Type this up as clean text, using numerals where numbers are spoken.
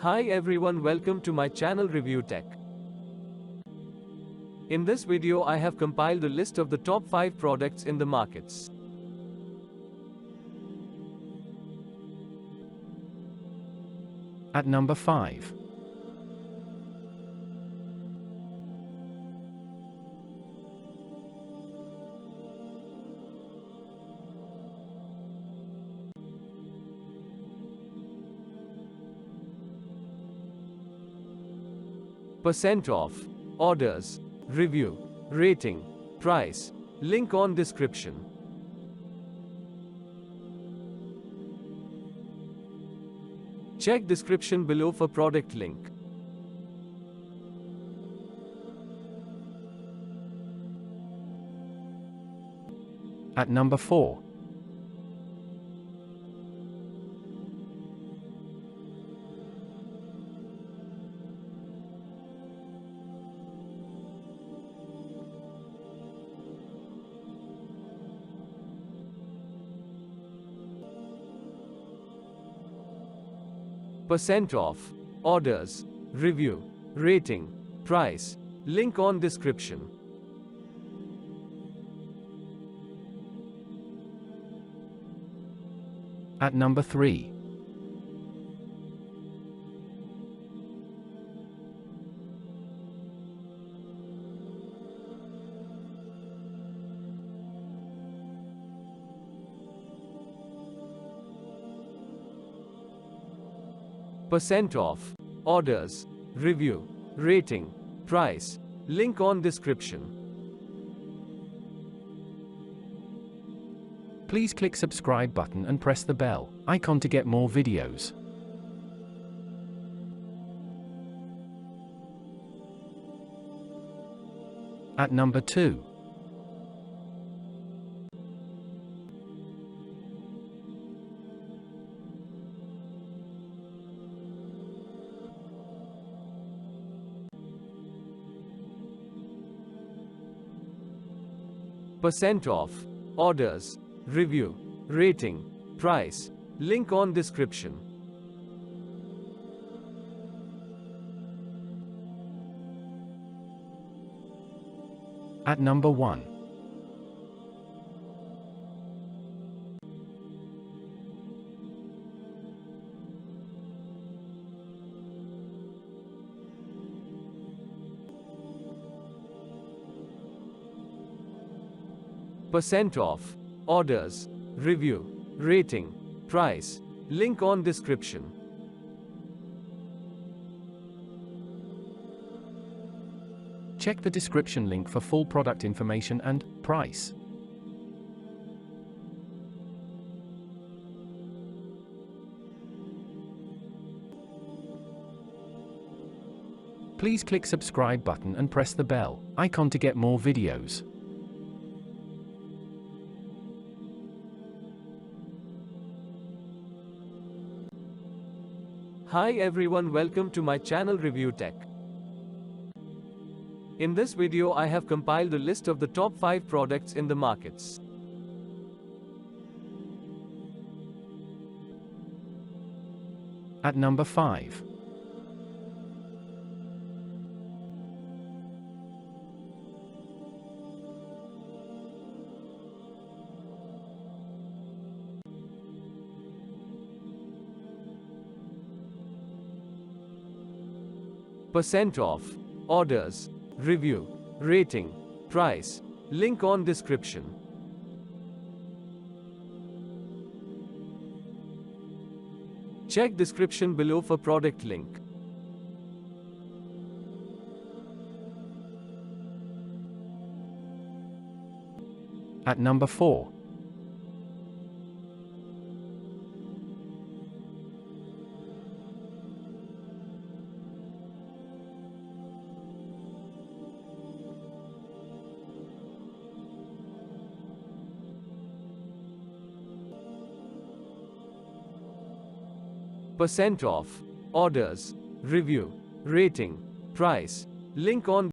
Hi everyone, welcome to my channel Review Tech. In this video I have compiled a list of the top 5 products in the markets. At number 5. Percent off, orders, review, rating, price, link on description. Check description below for product link. At number 4. Percent off, orders, review, rating, price, link on description. At number 3. Percent off, orders, review, rating, price, link on description. Please click subscribe button and press the bell icon to get more videos. At number 2. Percent off, orders, review, rating, price, link on description. At number 1. Percent off, orders, review, rating, price, link on description. Check the description link for full product information and price. Please click subscribe button and press the bell icon to get more videos. Hi everyone, welcome to my channel Review Tech. In this video I have compiled a list of the top 5 products in the markets. At number 5. Percent off, orders, review, rating, price, link on description. Check description below for product link. At number 4. Percent off, orders, review, rating, price, link on